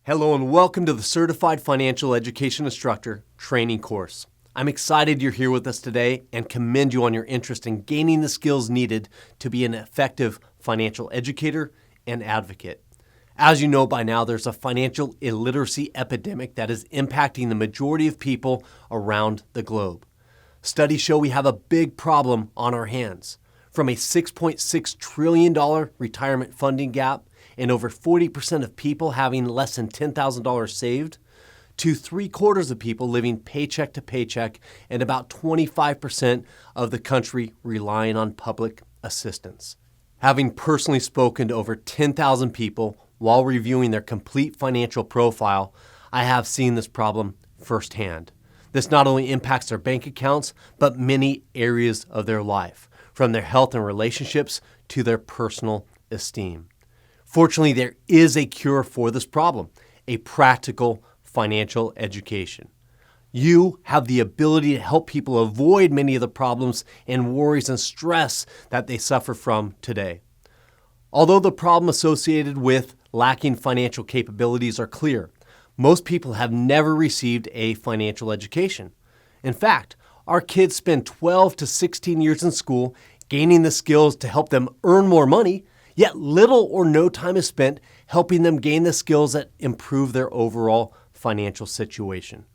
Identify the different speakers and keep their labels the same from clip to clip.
Speaker 1: Hello and welcome to the Certified Financial Education Instructor training course. I'm excited you're here with us today and commend you on your interest in gaining the skills needed to be an effective financial educator and advocate. As you know by now, there's a financial illiteracy epidemic that is impacting the majority of people around the globe. Studies show we have a big problem on our hands. From a $6.6 trillion retirement funding gap and over 40% of people having less than $10,000 saved, to 3/4 of people living paycheck to paycheck and about 25% of the country relying on public assistance. Having personally spoken to over 10,000 people while reviewing their complete financial profile, I have seen this problem firsthand. This not only impacts their bank accounts, but many areas of their life, from their health and relationships to their personal esteem. Fortunately, there is a cure for this problem, a practical financial education. You have the ability to help people avoid many of the problems and worries and stress that they suffer from today. Although the problem associated with lacking financial capabilities are clear, most people have never received a financial education. In fact, our kids spend 12 to 16 years in school gaining the skills to help them earn more money, yet little or no time is spent helping them gain the skills that improve their overall financial situation.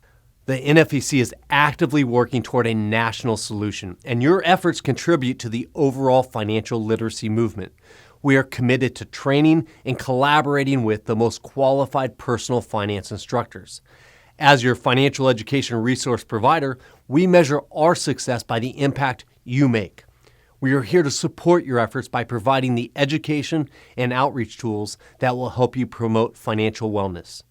Speaker 1: The NFEC is actively working toward a national solution, and your efforts contribute to the overall financial literacy movement. We are committed to training and collaborating with the most qualified personal finance instructors. As your financial education resource provider, we measure our success by the impact you make. We are here to support your efforts by providing the education and outreach tools that will help you promote financial wellness.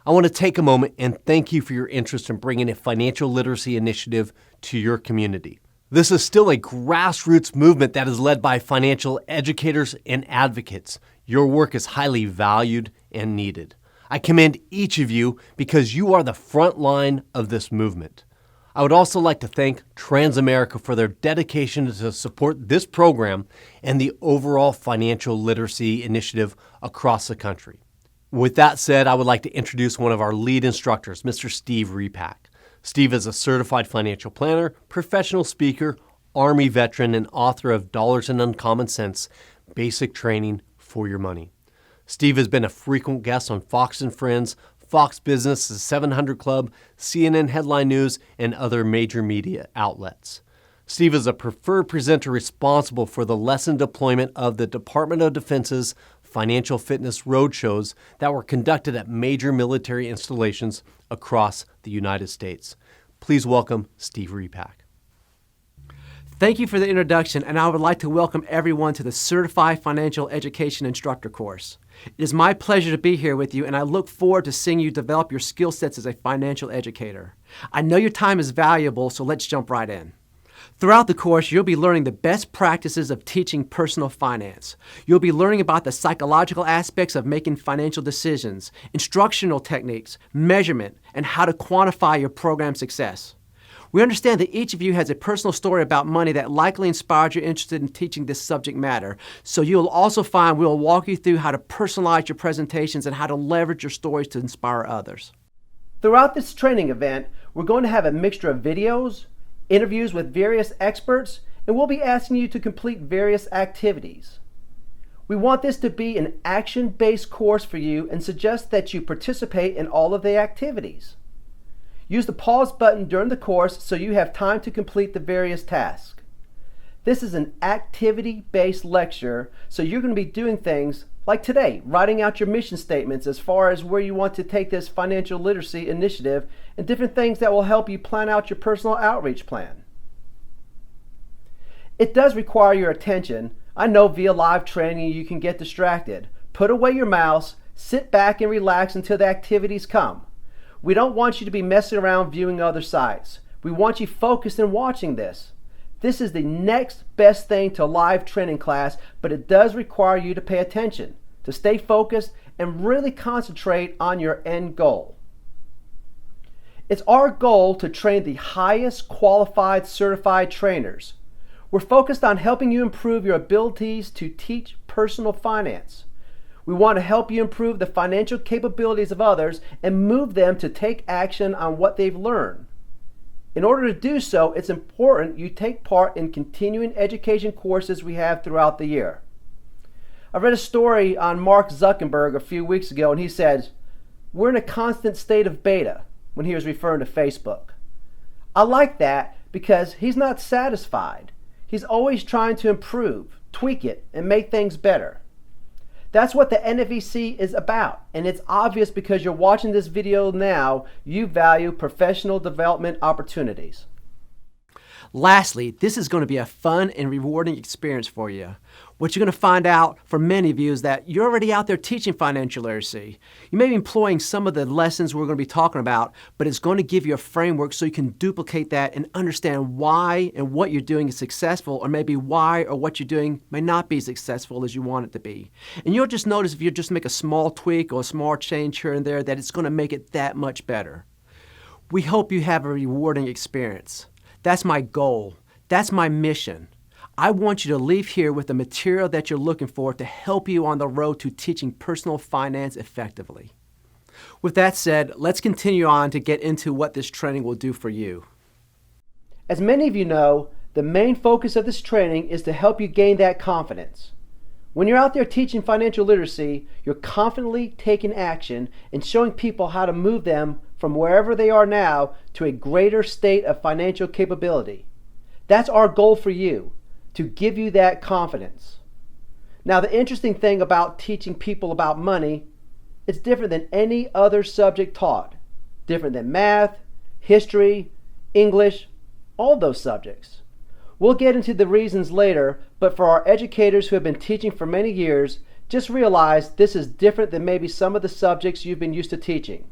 Speaker 1: I want to take a moment and thank you for your interest in bringing a financial literacy initiative to your community. This is still a grassroots movement that is led by financial educators and advocates. Your work is highly valued and needed. I commend each of you because you are the front line of this movement. I would also like to thank Transamerica for their dedication to support this program and the overall financial literacy initiative across the country. With that said, I would like to introduce one of our lead instructors, Mr. Steve Repack. Steve is a certified financial planner, professional speaker, Army veteran, and author of Dollars and Uncommon Sense, Basic Training for Your Money. Steve has been a frequent guest on Fox and Friends, Fox Business, the 700 Club, CNN Headline News, and other major media outlets. Steve is a preferred presenter responsible for the lesson deployment of the Department of Defense's financial fitness roadshows that were conducted at major military installations across the United States. Please welcome Steve Repack.
Speaker 2: Thank you for the introduction, and I would like to welcome everyone to the Certified Financial Education Instructor course. It is my pleasure to be here with you, and I look forward to seeing you develop your skill sets as a financial educator. I know your time is valuable, so let's jump right in. Throughout the course, you'll be learning the best practices of teaching personal finance. You'll be learning about the psychological aspects of making financial decisions, instructional techniques, measurement, and how to quantify your program success. We understand that each of you has a personal story about money that likely inspired you interested in teaching this subject matter. So you'll also find we'll walk you through how to personalize your presentations and how to leverage your stories to inspire others. Throughout this training event, we're going to have a mixture of videos, interviews with various experts, and we'll be asking you to complete various activities. We want this to be an action-based course for you and suggest that you participate in all of the activities. Use the pause button during the course so you have time to complete the various tasks. This is an activity-based lecture, so you're going to be doing things like today, writing out your mission statements as far as where you want to take this financial literacy initiative and different things that will help you plan out your personal outreach plan. It does require your attention. I know via live training you can get distracted. Put away your mouse, sit back and relax until the activities come. We don't want you to be messing around viewing other sites. We want you focused and watching this. This is the next best thing to a live training class, but it does require you to pay attention, to stay focused, and really concentrate on your end goal. It's our goal to train the highest qualified certified trainers. We're focused on helping you improve your abilities to teach personal finance. We want to help you improve the financial capabilities of others and move them to take action on what they've learned. In order to do so, it's important you take part in continuing education courses we have throughout the year. I read a story on Mark Zuckerberg a few weeks ago, and he said, "We're in a constant state of beta," when he was referring to Facebook. I like that because he's not satisfied. He's always trying to improve, tweak it, and make things better. That's what the NFEC is about, and it's obvious because you're watching this video now, you value professional development opportunities. Lastly, this is going to be a fun and rewarding experience for you. What you're going to find out for many of you is that you're already out there teaching financial literacy. You may be employing some of the lessons we're going to be talking about, but it's going to give you a framework so you can duplicate that and understand why and what you're doing is successful, or maybe why or what you're doing may not be as successful as you want it to be. And you'll just notice if you just make a small tweak or a small change here and there that it's going to make it that much better. We hope you have a rewarding experience. That's my goal. That's my mission. I want you to leave here with the material that you're looking for to help you on the road to teaching personal finance effectively. With that said, let's continue on to get into what this training will do for you. As many of you know, the main focus of this training is to help you gain that confidence. When you're out there teaching financial literacy, you're confidently taking action and showing people how to move them from wherever they are now to a greater state of financial capability. That's our goal for you, to give you that confidence. Now, the interesting thing about teaching people about money, it's different than any other subject taught. Different than math, history, English, all those subjects. We'll get into the reasons later, but for our educators who have been teaching for many years, just realize this is different than maybe some of the subjects you've been used to teaching.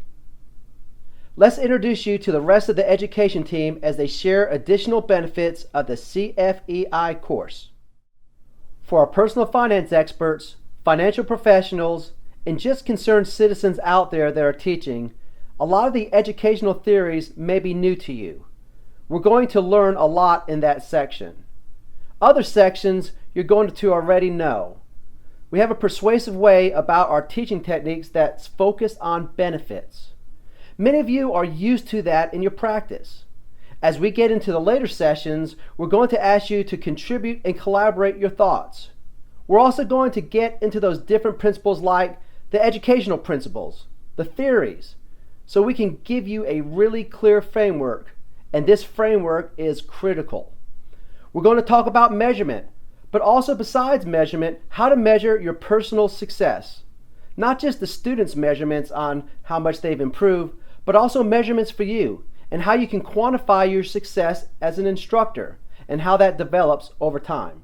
Speaker 2: Let's introduce you to the rest of the education team as they share additional benefits of the CFEI course. For our personal finance experts, financial professionals, and just concerned citizens out there that are teaching, a lot of the educational theories may be new to you. We're going to learn a lot in that section. Other sections you're going to already know. We have a persuasive way about our teaching techniques that's focused on benefits. Many of you are used to that in your practice. As we get into the later sessions, we're going to ask you to contribute and collaborate your thoughts. We're also going to get into those different principles like the educational principles, the theories, so we can give you a really clear framework, and this framework is critical. We're going to talk about measurement, but also besides measurement, how to measure your personal success. Not just the students' measurements on how much they've improved, but also measurements for you and how you can quantify your success as an instructor and how that develops over time.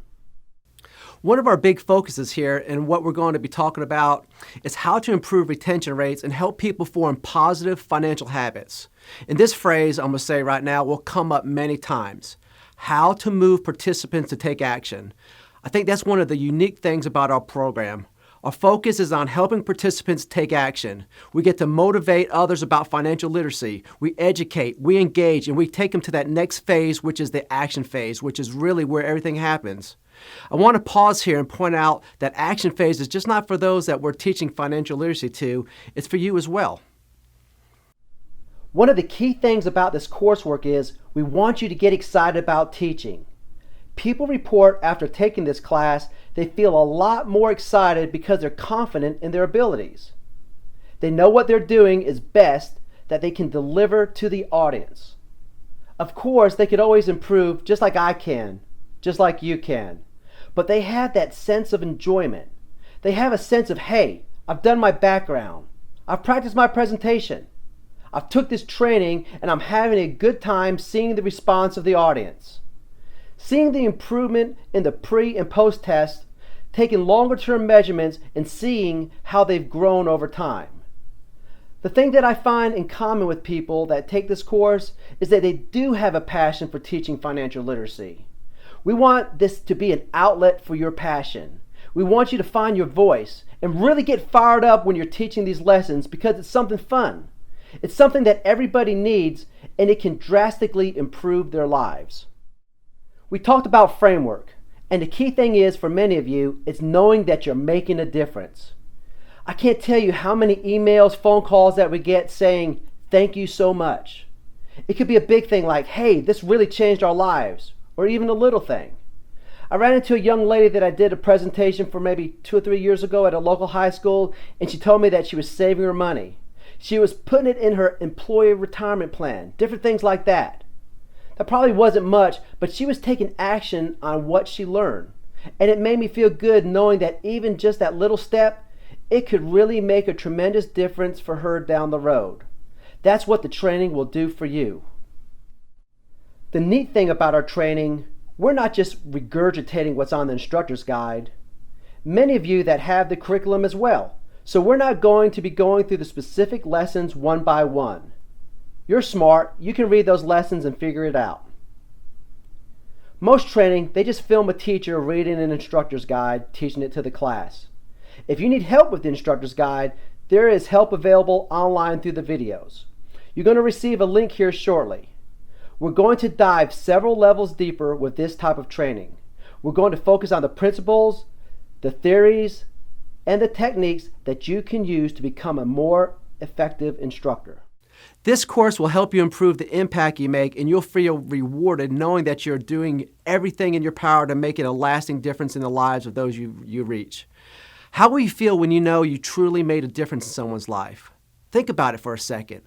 Speaker 2: One of our big focuses here and what we're going to be talking about is how to improve retention rates and help people form positive financial habits. And this phrase I'm going to say right now will come up many times. How to move participants to take action. I think that's one of the unique things about our program. Our focus is on helping participants take action. We get to motivate others about financial literacy. We educate, we engage, and we take them to that next phase, which is the action phase, which is really where everything happens. I want to pause here and point out that action phase is just not for those that we're teaching financial literacy to, it's for you as well. One of the key things about this coursework is we want you to get excited about teaching. People report after taking this class, they feel a lot more excited because they're confident in their abilities. They know what they're doing is best, that they can deliver to the audience. Of course, they could always improve just like I can, just like you can. But they have that sense of enjoyment. They have a sense of, hey, I've done my background. I've practiced my presentation. I've took this training and I'm having a good time seeing the response of the audience. Seeing the improvement in the pre and post test, taking longer term measurements and seeing how they've grown over time. The thing that I find in common with people that take this course is that they do have a passion for teaching financial literacy. We want this to be an outlet for your passion. We want you to find your voice and really get fired up when you're teaching these lessons because it's something fun. It's something that everybody needs and it can drastically improve their lives. We talked about framework, and the key thing is for many of you, it's knowing that you're making a difference. I can't tell you how many emails, phone calls that we get saying, "Thank you so much." It could be a big thing like, "Hey, this really changed our lives," or even a little thing. I ran into a young lady that I did a presentation for maybe 2 or 3 years ago at a local high school, and she told me that she was saving her money. She was putting it in her employee retirement plan, different things like that. That probably wasn't much, but she was taking action on what she learned. And it made me feel good knowing that even just that little step, it could really make a tremendous difference for her down the road. That's what the training will do for you. The neat thing about our training, we're not just regurgitating what's on the instructor's guide. Many of you that have the curriculum as well, so we're not going to be going through the specific lessons one by one. You're smart, you can read those lessons and figure it out. Most training, they just film a teacher reading an instructor's guide, teaching it to the class. If you need help with the instructor's guide, there is help available online through the videos. You're going to receive a link here shortly. We're going to dive several levels deeper with this type of training. We're going to focus on the principles, the theories, and the techniques that you can use to become a more effective instructor. This course will help you improve the impact you make, and you'll feel rewarded knowing that you're doing everything in your power to make it a lasting difference in the lives of those you reach. How will you feel when you know you truly made a difference in someone's life? Think about it for a second.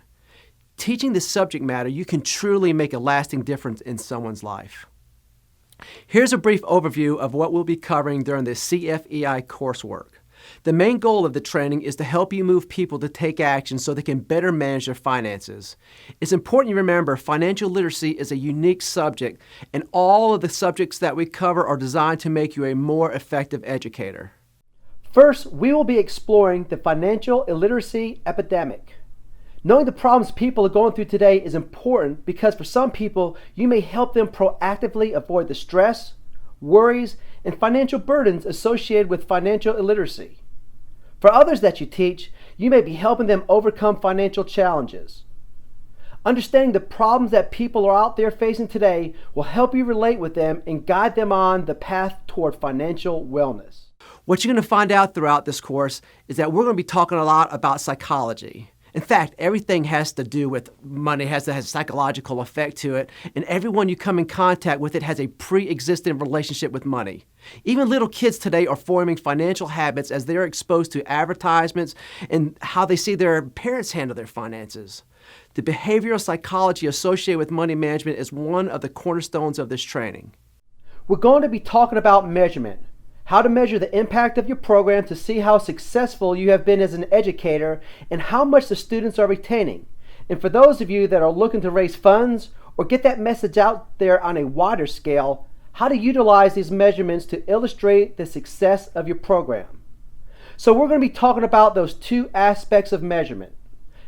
Speaker 2: Teaching this subject matter, you can truly make a lasting difference in someone's life. Here's a brief overview of what we'll be covering during the CFEI coursework. The main goal of the training is to help you move people to take action so they can better manage their finances. It's important you remember financial literacy is a unique subject, and all of the subjects that we cover are designed to make you a more effective educator. First, we will be exploring the financial illiteracy epidemic. Knowing the problems people are going through today is important because for some people, you may help them proactively avoid the stress, worries, and financial burdens associated with financial illiteracy. For others that you teach, you may be helping them overcome financial challenges. Understanding the problems that people are out there facing today will help you relate with them and guide them on the path toward financial wellness. What you're going to find out throughout this course is that we're going to be talking a lot about psychology. In fact, everything has to do with money, has a psychological effect to it, and everyone you come in contact with it has a pre-existing relationship with money. Even little kids today are forming financial habits as they're exposed to advertisements and how they see their parents handle their finances. The behavioral psychology associated with money management is one of the cornerstones of this training. We're going to be talking about measurement. How to measure the impact of your program to see how successful you have been as an educator and how much the students are retaining. And for those of you that are looking to raise funds or get that message out there on a wider scale, how to utilize these measurements to illustrate the success of your program. So we're going to be talking about those two aspects of measurement.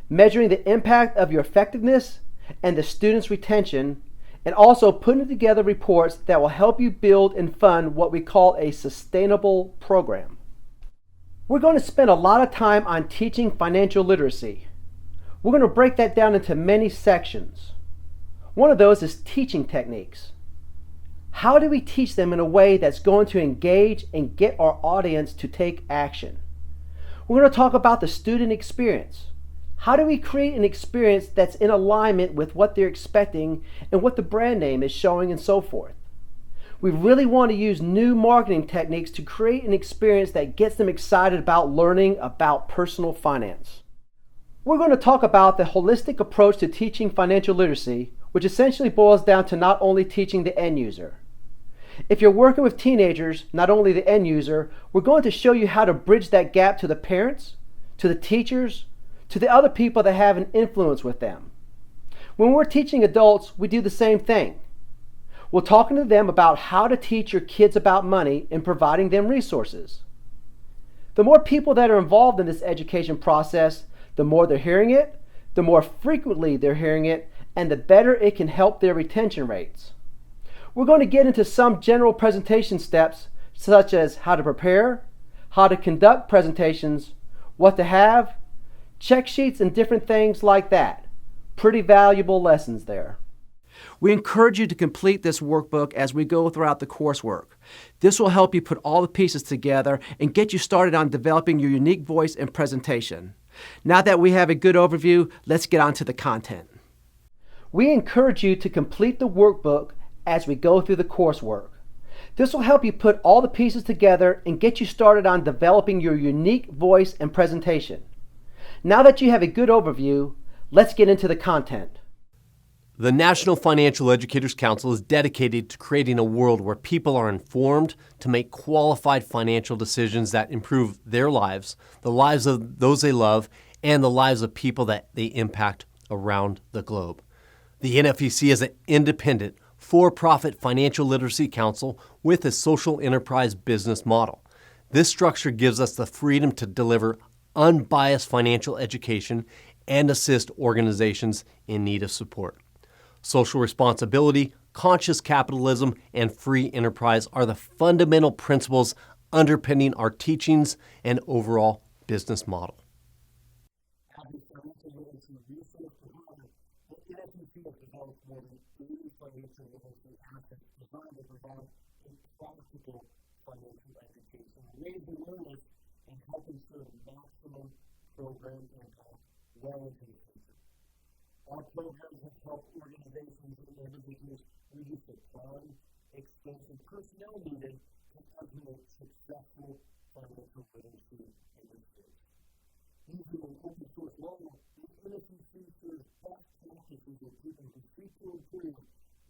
Speaker 2: Measuring the impact of your effectiveness and the students' retention, and also putting together reports that will help you build and fund what we call a sustainable program. We're going to spend a lot of time on teaching financial literacy. We're going to break that down into many sections. One of those is teaching techniques. How do we teach them in a way that's going to engage and get our audience to take action? We're going to talk about the student experience. How do we create an experience that's in alignment with what they're expecting and what the brand name is showing and so forth? We really want to use new marketing techniques to create an experience that gets them excited about learning about personal finance. We're going to talk about the holistic approach to teaching financial literacy, which essentially boils down to not only teaching the end user. If you're working with teenagers, not only the end user, we're going to show you how to bridge that gap to the parents, to the teachers, to the other people that have an influence with them. When we're teaching adults, we do the same thing. We're talking to them about how to teach your kids about money and providing them resources. The more people that are involved in this education process, the more they're hearing it, the more frequently they're hearing it, and the better it can help their retention rates. We're going to get into some general presentation steps, such as how to prepare, how to conduct presentations, what to have, check sheets, and different things like that. Pretty valuable lessons there. We encourage you to complete this workbook as we go throughout the coursework. This will help you put all the pieces together and get you started on developing your unique voice and presentation. Now that we have a good overview, let's get on to the content. We encourage you to complete the workbook as we go through the coursework. This will help you put all the pieces together and get you started on developing your unique voice and presentation. Now that you have a good overview, let's get into the content.
Speaker 1: The National Financial Educators Council is dedicated to creating a world where people are informed to make qualified financial decisions that improve their lives, the lives of those they love, and the lives of people that they impact around the globe. The NFEC is an independent, for-profit financial literacy council with a social enterprise business model. This structure gives us the freedom to deliver unbiased financial education and assist organizations in need of support. Social responsibility, conscious capitalism, and free enterprise are the fundamental principles underpinning our teachings and overall business model.
Speaker 3: Our programs have helped organizations and individuals reduce the time, expense, and personnel needed to implement successful financial literacy initiatives. Using an open source model, the NFEC serves best practices that people can seek to improve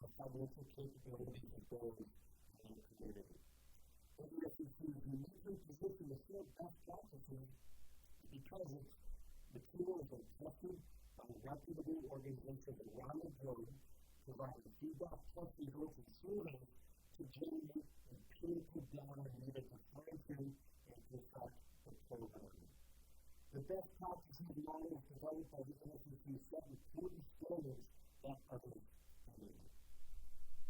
Speaker 3: the financial capabilities of those in the community. The NFEC is uniquely positioned to share best practices because its materials are tested by reputable organizations around the globe, providing feedback, test results, and surveys to generate empirical data needed to fine-tune and perfect the program. The best practices model is provided by the NFEC set important standards that others follow.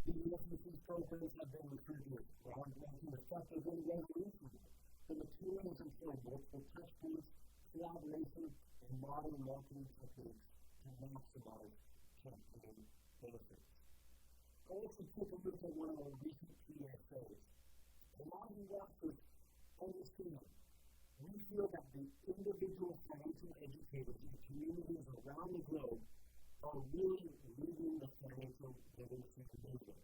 Speaker 3: The NFEC programs have been referred to as groundbreaking, effective, and revolutionary. The materials ensure multiple touch points, collaboration, and modern marketing techniques to maximize campaign benefits. Let's take a look at one of our recent PSAs. Along the efforts understand, we feel that the individual financial educators in communities around the globe are really leading the financial literacy movement.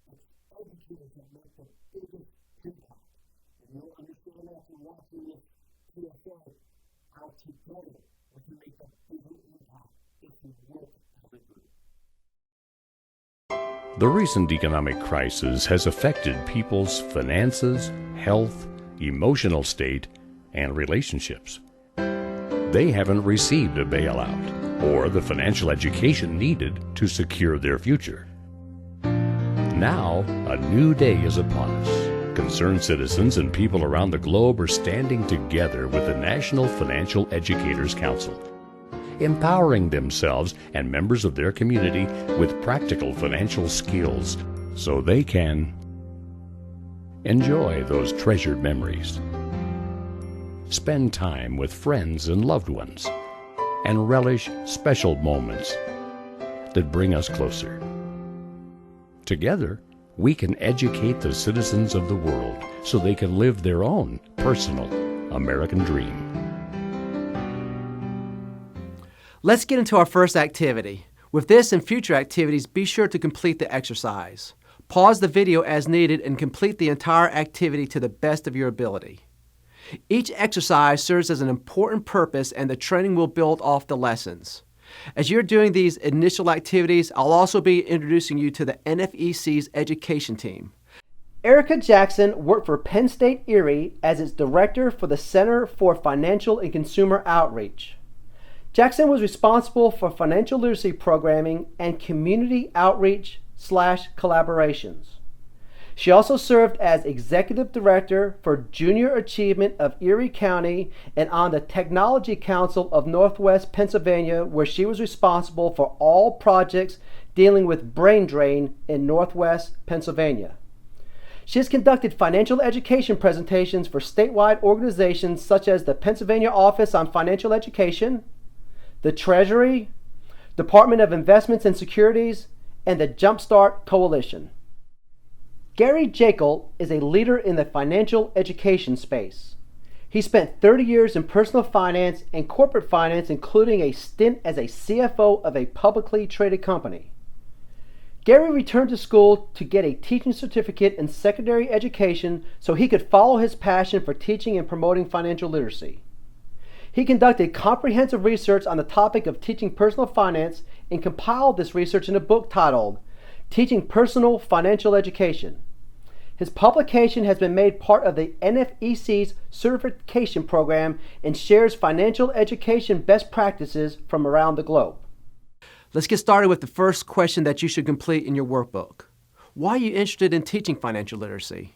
Speaker 3: It's educators that make the biggest impact. And you'll understand after watching this PSA how together we can make a bigger impact if we work as a group.
Speaker 4: The recent economic crisis has affected people's finances, health, emotional state, and relationships. They haven't received a bailout or the financial education needed to secure their future. Now, a new day is upon us. Concerned citizens and people around the globe are standing together with the National Financial Educators Council, empowering themselves and members of their community with practical financial skills so they can enjoy those treasured memories, spend time with friends and loved ones, and relish special moments that bring us closer. Together, we can educate the citizens of the world so they can live their own personal American dream.
Speaker 2: Let's get into our first activity. With this and future activities, be sure to complete the exercise. Pause the video as needed and complete the entire activity to the best of your ability. Each exercise serves as an important purpose, and the training will build off the lessons. As you're doing these initial activities, I'll also be introducing you to the NFEC's education team. Erica Jackson worked for Penn State Erie as its director for the Center for Financial and Consumer Outreach. Jackson was responsible for financial literacy programming and community outreach/collaborations. She also served as Executive Director for Junior Achievement of Erie County and on the Technology Council of Northwest Pennsylvania, where she was responsible for all projects dealing with brain drain in Northwest Pennsylvania. She has conducted financial education presentations for statewide organizations such as the Pennsylvania Office on Financial Education, the Treasury, Department of Investments and Securities, and the Jumpstart Coalition. Gary Jekyll is a leader in the financial education space. He spent 30 years in personal finance and corporate finance, including a stint as a CFO of a publicly traded company. Gary returned to school to get a teaching certificate in secondary education so he could follow his passion for teaching and promoting financial literacy. He conducted comprehensive research on the topic of teaching personal finance and compiled this research in a book titled Teaching Personal Financial Education. His publication has been made part of the NFEC's certification program and shares financial education best practices from around the globe. Let's get started with the first question that you should complete in your workbook. Why are you interested in teaching financial literacy?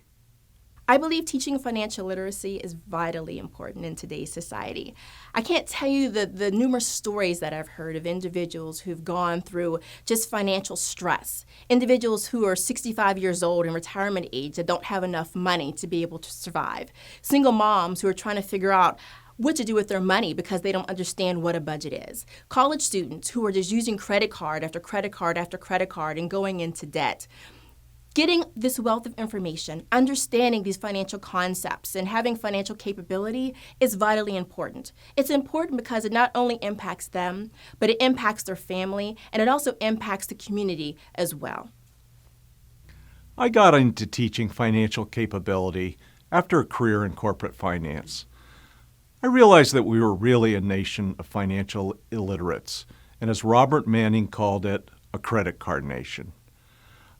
Speaker 5: I believe teaching financial literacy is vitally important in today's society. I can't tell you the numerous stories that I've heard of individuals who've gone through just financial stress, individuals who are 65 years old in retirement age that don't have enough money to be able to survive, single moms who are trying to figure out what to do with their money because they don't understand what a budget is, college students who are just using credit card after credit card after credit card and going into debt. Getting this wealth of information, understanding these financial concepts, and having financial capability is vitally important. It's important because it not only impacts them, but it impacts their family, and it also impacts the community as well.
Speaker 6: I got into teaching financial capability after a career in corporate finance. I realized that we were really a nation of financial illiterates, and as Robert Manning called it, a credit card nation.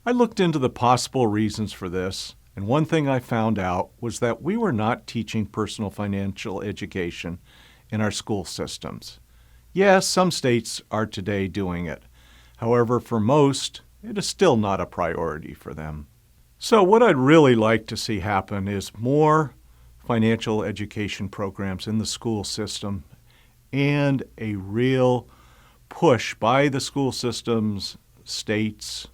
Speaker 6: I looked into the possible reasons for this, and one thing I found out was that we were not teaching personal financial education in our school systems. Yes, some states are today doing it. However, for most, it is still not a priority for them. So what I'd really like to see happen is more financial education programs in the school system and a real push by the school systems, states,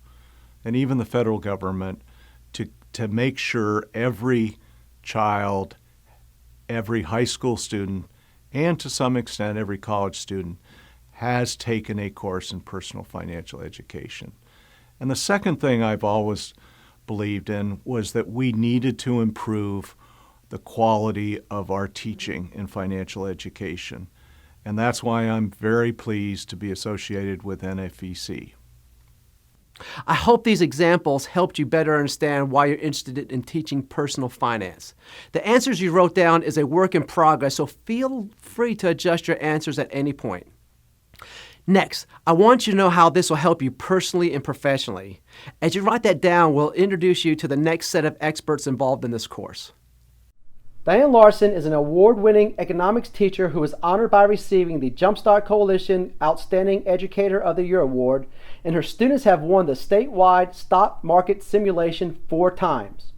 Speaker 6: and even the federal government to make sure every child, every high school student, and to some extent every college student has taken a course in personal financial education. And the second thing I've always believed in was that we needed to improve the quality of our teaching in financial education. And that's why I'm very pleased to be associated with NFEC.
Speaker 2: I hope these examples helped you better understand why you're interested in teaching personal finance. The answers you wrote down is a work in progress, so feel free to adjust your answers at any point. Next, I want you to know how this will help you personally and professionally. As you write that down, we'll introduce you to the next set of experts involved in this course. Diane Larson is an award-winning economics teacher who was honored by receiving the Jumpstart Coalition Outstanding Educator of the Year Award, and her students have won the statewide stock market simulation 4 times.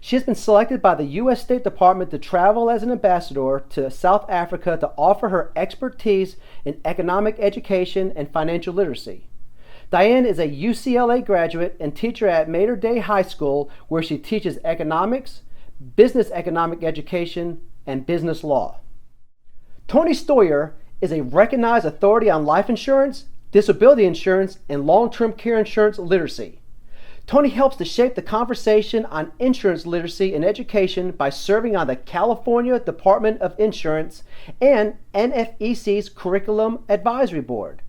Speaker 2: She has been selected by the U.S. State Department to travel as an ambassador to South Africa to offer her expertise in economic education and financial literacy. Diane is a UCLA graduate and teacher at Mater Dei High School, where she teaches economics, business economic education, and business law. Tony Stoyer is a recognized authority on life insurance, disability insurance, and long-term care insurance literacy. Tony helps to shape the conversation on insurance literacy and education by serving on the California Department of Insurance and NFEC's Curriculum Advisory Board.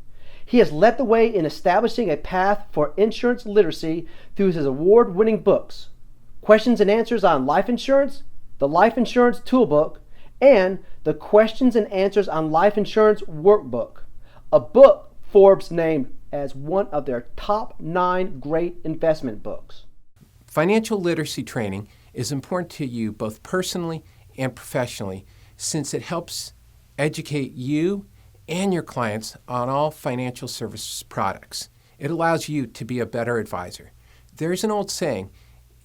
Speaker 2: He has led the way in establishing a path for insurance literacy through his award-winning books, Questions and Answers on Life Insurance, the Life Insurance Toolbook, and the Questions and Answers on Life Insurance Workbook, a book Forbes named as one of their top 9 great investment books.
Speaker 7: Financial literacy training is important to you both personally and professionally, since it helps educate you and your clients on all financial services products. It allows you to be a better advisor. There's an old saying,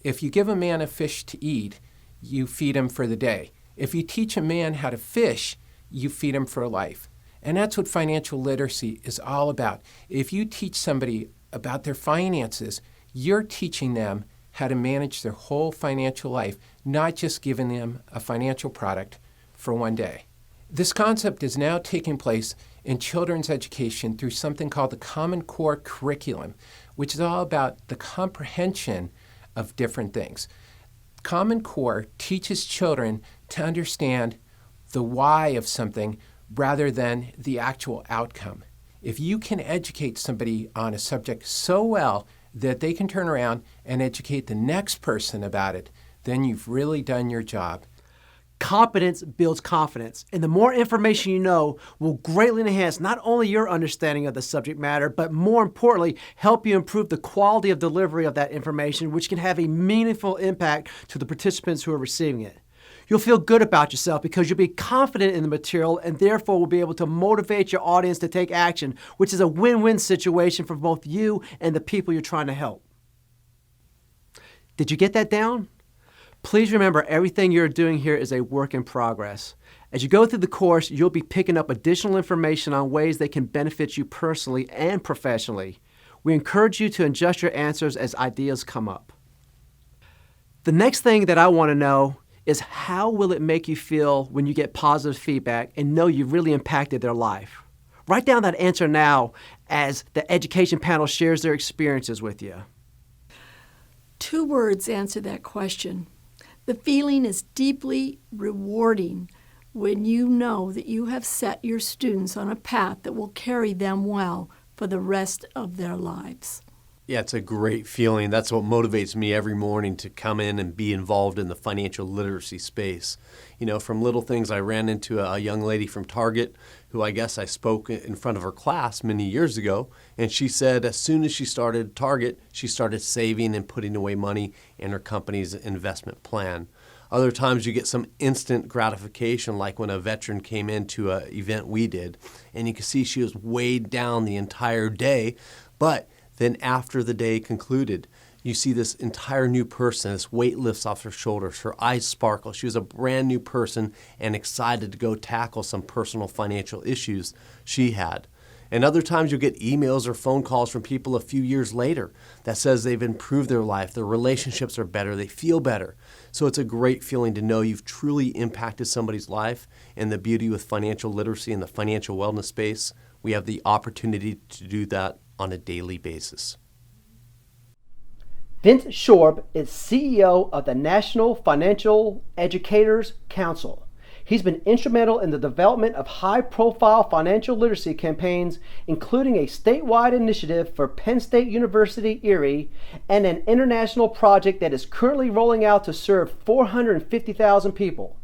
Speaker 7: if you give a man a fish to eat, you feed him for the day. If you teach a man how to fish, you feed him for life. And that's what financial literacy is all about. If you teach somebody about their finances, you're teaching them how to manage their whole financial life, not just giving them a financial product for one day. This concept is now taking place in children's education through something called the Common Core curriculum, which is all about the comprehension of different things. Common Core teaches children to understand the why of something rather than the actual outcome. If you can educate somebody on a subject so well that they can turn around and educate the next person about it, then you've really done your job.
Speaker 2: Competence builds confidence, and the more information you know will greatly enhance not only your understanding of the subject matter, but more importantly, help you improve the quality of delivery of that information, which can have a meaningful impact to the participants who are receiving it. You'll feel good about yourself because you'll be confident in the material and therefore will be able to motivate your audience to take action, which is a win-win situation for both you and the people you're trying to help. Did you get that down? Please remember, everything you're doing here is a work in progress. As you go through the course, you'll be picking up additional information on ways they can benefit you personally and professionally. We encourage you to adjust your answers as ideas come up. The next thing that I want to know is, how will it make you feel when you get positive feedback and know you've really impacted their life? Write down that answer now as the education panel shares their experiences with you.
Speaker 8: 2 words answer that question. The feeling is deeply rewarding when you know that you have set your students on a path that will carry them well for the rest of their lives.
Speaker 1: Yeah, it's a great feeling. That's what motivates me every morning to come in and be involved in the financial literacy space. You know, from little things, I ran into a young lady from Target who I guess I spoke in front of her class many years ago, and she said as soon as she started Target, she started saving and putting away money in her company's investment plan. Other times you get some instant gratification, like when a veteran came into an event we did, and you could see she was weighed down the entire day, but then after the day concluded, you see this entire new person, this weight lifts off her shoulders, her eyes sparkle. She was a brand new person and excited to go tackle some personal financial issues she had. And other times you'll get emails or phone calls from people a few years later that says they've improved their life, their relationships are better, they feel better. So it's a great feeling to know you've truly impacted somebody's life. And the beauty with financial literacy and the financial wellness space, we have the opportunity to do that on a daily basis.
Speaker 2: Vince Shorb is CEO of the National Financial Educators Council. He's been instrumental in the development of high-profile financial literacy campaigns, including a statewide initiative for Penn State University Erie and an international project that is currently rolling out to serve 450,000 people.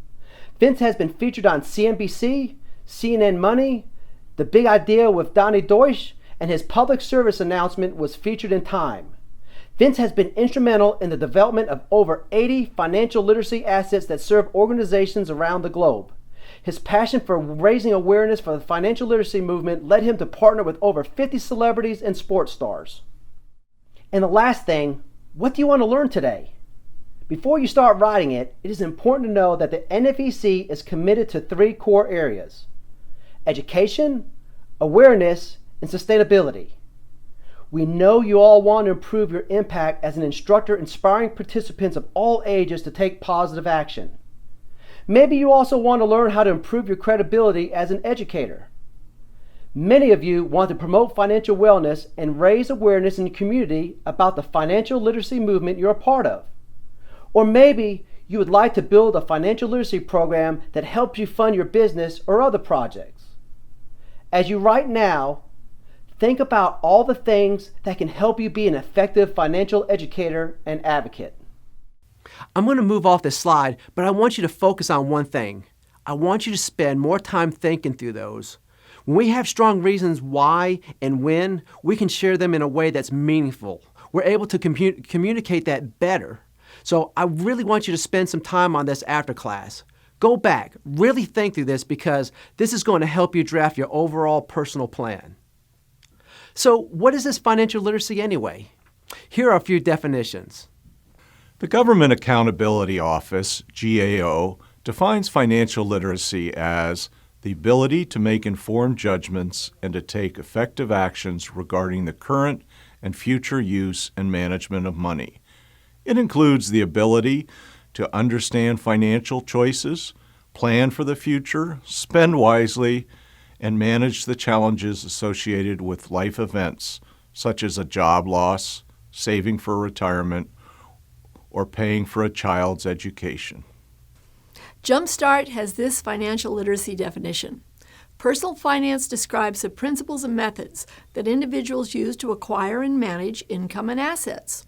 Speaker 2: Vince has been featured on CNBC, CNN Money, The Big Idea with Donnie Deutsch, and his public service announcement was featured in Time. Vince has been instrumental in the development of over 80 financial literacy assets that serve organizations around the globe. His passion for raising awareness for the financial literacy movement led him to partner with over 50 celebrities and sports stars. And the last thing, what do you want to learn today? Before you start writing it, it is important to know that the NFEC is committed to 3 core areas: education, awareness, and sustainability. We know you all want to improve your impact as an instructor, inspiring participants of all ages to take positive action. Maybe you also want to learn how to improve your credibility as an educator. Many of you want to promote financial wellness and raise awareness in the community about the financial literacy movement you're a part of. Or maybe you would like to build a financial literacy program that helps you fund your business or other projects. As you write now, think about all the things that can help you be an effective financial educator and advocate. I'm going to move off this slide, but I want you to focus on one thing. I want you to spend more time thinking through those. When we have strong reasons why and when, we can share them in a way that's meaningful. We're able to communicate that better. So I really want you to spend some time on this after class. Go back, really think through this, because this is going to help you draft your overall personal plan. So what is this financial literacy anyway? Here are a few definitions.
Speaker 6: The Government Accountability Office, GAO, defines financial literacy as the ability to make informed judgments and to take effective actions regarding the current and future use and management of money. It includes the ability to understand financial choices, plan for the future, spend wisely, and manage the challenges associated with life events, such as a job loss, saving for retirement, or paying for a child's education.
Speaker 8: Jumpstart has this financial literacy definition. Personal finance describes the principles and methods that individuals use to acquire and manage income and assets.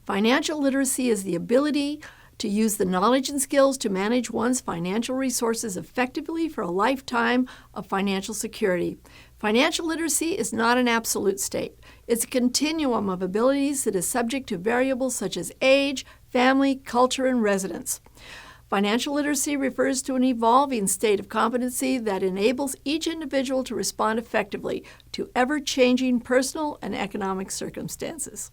Speaker 8: Financial literacy is the ability to use the knowledge and skills to manage one's financial resources effectively for a lifetime of financial security. Financial literacy is not an absolute state. It's a continuum of abilities that is subject to variables such as age, family, culture, and residence. Financial literacy refers to an evolving state of competency that enables each individual to respond effectively to ever-changing personal and economic circumstances.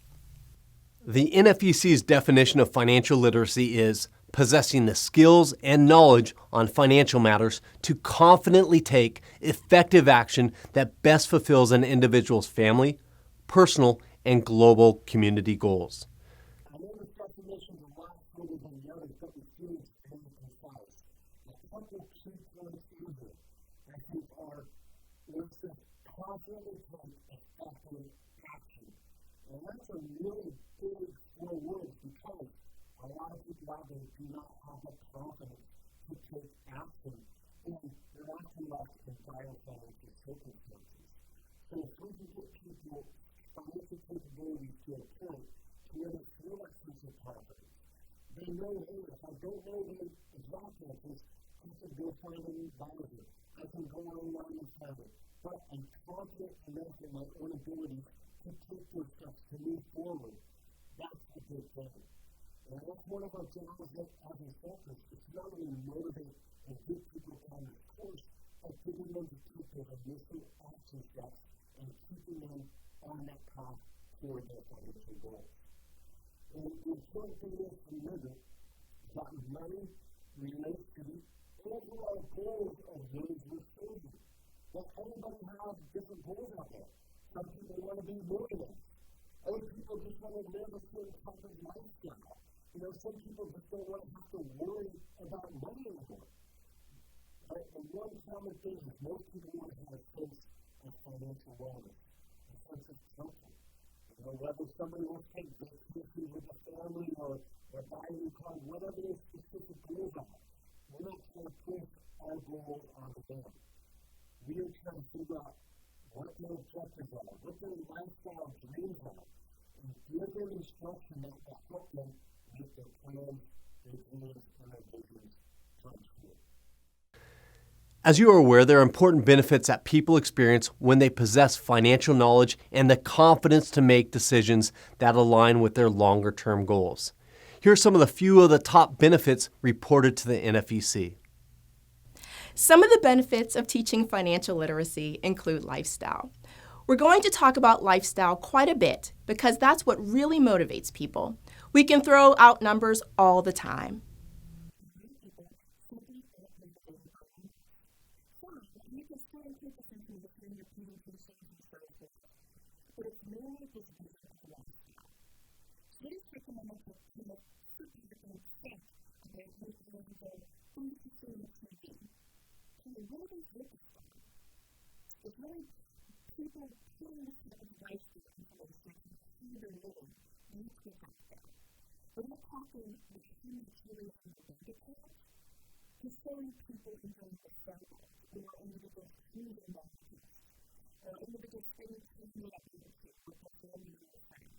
Speaker 1: The NFEC's definition of financial literacy is possessing the skills and knowledge on financial matters to confidently take effective action that best fulfills an individual's family, personal, and global community goals.
Speaker 3: I know this definition is a lot further than the others, but the feeling is very concise. A couple key points in here, I think, are what's the confidently take effective action. And that's a really big four words because a lot of people out there do not have the confidence to take action, and they're acting like in dire financial circumstances. So if we can get people financial capabilities to a point to where they feel that sense of confidence, they know, hey, if I don't know the exact answers, I can go find an advisor. I can go online and find it. But I'm confident enough in my own abilities to take those steps to move forward. That's a big thing. And that's one of our jobs as instructors, is to not only motivate and give people on this course, but giving them to take those initial action steps and keeping them on that path toward their financial goals. And the important thing is to remember that money relates to the overall goals of those we're serving. Well, everybody has different goals out there. Some people want to be millionaires. Other people just want to live a certain type of lifestyle. Some people just don't want to have to worry about money anymore. But the one common thing is most people want to have a sense of financial wellness, a sense of comfort. Whether somebody wants to take vacations with a family or buy a new car, whatever their specific goals are, we're not trying to push our goals onto them. We are trying to figure out what their objectives are, what their lifestyle dreams are, and give them instruction that will help them make their plans, their dreams, and their visions come true.
Speaker 1: As you are aware, there are important benefits that people experience when they possess financial knowledge and the confidence to make decisions that align with their longer-term goals. Here are some of the few of the top benefits reported to the NFEC.
Speaker 5: Some of the benefits of teaching financial literacy include lifestyle. We're going to talk about lifestyle quite a bit because that's what really motivates people. We can throw out numbers all the time.
Speaker 9: It's really people putting this kind of advice to people to see their living needs to happen. We're not talking the huge material from the bank account to showing people in terms of self-help or individuals through their investments or individuals through that leadership or performing in their friends.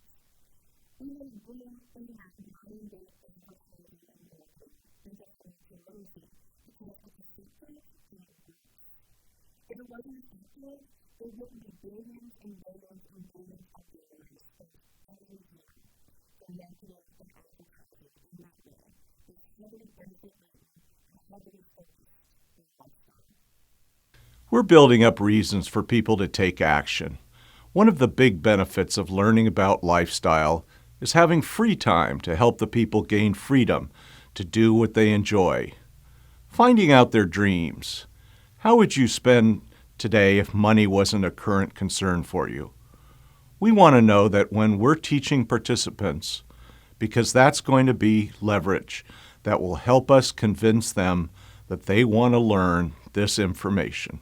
Speaker 9: We will bring impact and bring benefits of quality and benefits and just financial literacy to connect with the system and the group. If it wasn't effective, there wouldn't be billions and billions and billions of dollars spent every year for mental and health causes in that way. It's heavily benefit and heavily focused in lifestyle.
Speaker 6: We're building up reasons for people to take action. One of the big benefits of learning about lifestyle is having free time to help the people gain freedom to do what they enjoy. Finding out their dreams. How would you spend today if money wasn't a current concern for you? We want to know that when we're teaching participants, because that's going to be leverage that will help us convince them that they want to learn this information.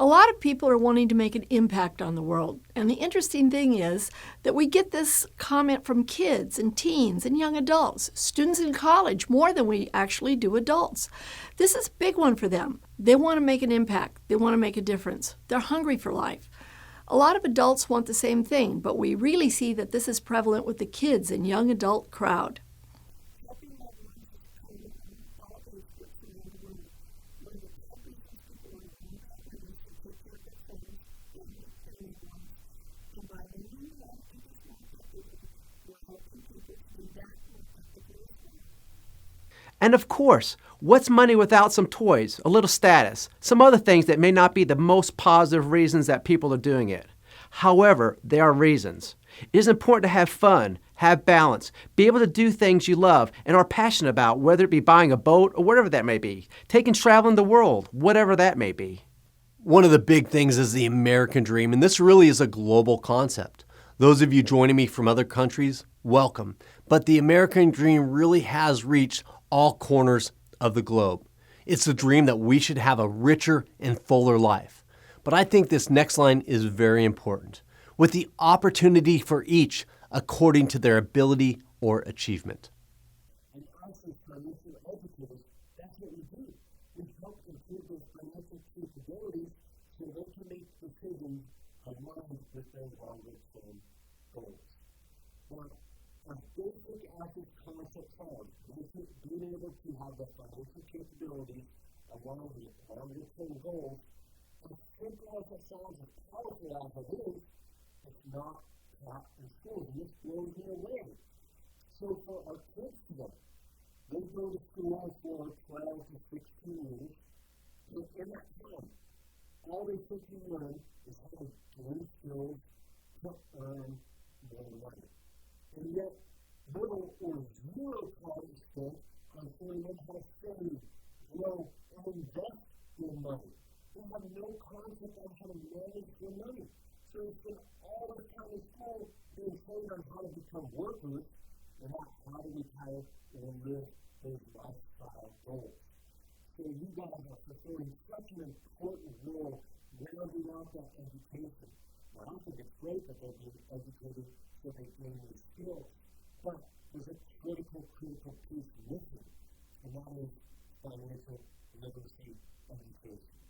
Speaker 8: A lot of people are wanting to make an impact on the world. And the interesting thing is that we get this comment from kids and teens and young adults, students in college, more than we actually do adults. This is a big one for them. They want to make an impact. They want to make a difference. They're hungry for life. A lot of adults want the same thing, but we really see that this is prevalent with the kids and young adult crowd.
Speaker 2: And of course, what's money without some toys, a little status, some other things that may not be the most positive reasons that people are doing it. However, there are reasons. It is important to have fun, have balance, be able to do things you love and are passionate about, whether it be buying a boat or whatever that may be, taking traveling the world, whatever that may be.
Speaker 1: One of the big things is the American dream, and this really is a global concept. Those of you joining me from other countries, welcome. But the American dream really has reached all corners of the globe. It's a dream that we should have a richer and fuller life. But I think this next line is very important, with the opportunity for each according to their ability or achievement.
Speaker 3: And us as financial educators, that's what we do. We help improve their financial capabilities so they can make decisions aligned with their longer-term goals. Now, a basic asset concept plan, being able to have the financial capabilities along with longer-term goals, as simple as it sounds, as powerful as it is, it's not taught in schools. And this blows me away. So for our kids today, they go to school for 12 to 16 years, and in that time, all they think you learn is how to gain skills to earn more money. And yet, little or zero time is spent on learning how to save, grow, and invest your money. They have no concept on how to manage their money. So they spend all their time in school being trained on how to become workers and not how to retire and live those lifestyle goals. So you guys are fulfilling such an important role rounding out that education. Now, I think it's great that they're being educated so they gain new skills, but there's a critical piece missing, and that is financial literacy education.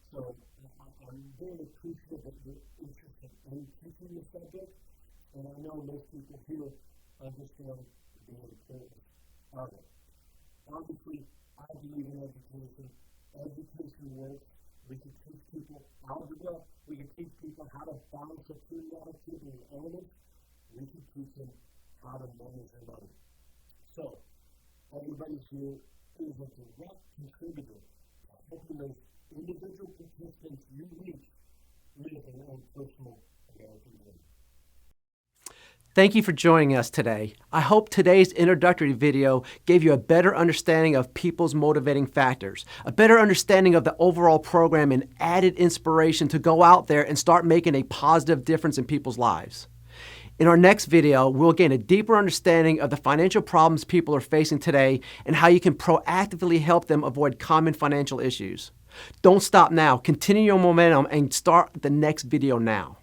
Speaker 3: So I'm very appreciative that you're interested in teaching this subject, and I know most people here understand the importance of it. Obviously, I believe in education. Education works. We can teach people algebra. We can teach people how to balance a periodic table and elements. We can teach them how to manage their money. So, everybody here is a direct contributor to helping those individual participants you reach live their own personal American dream.
Speaker 2: Thank you for joining us today. I hope today's introductory video gave you a better understanding of people's motivating factors, a better understanding of the overall program, and added inspiration to go out there and start making a positive difference in people's lives. In our next video, we'll gain a deeper understanding of the financial problems people are facing today and how you can proactively help them avoid common financial issues. Don't stop now. Continue your momentum and start the next video now.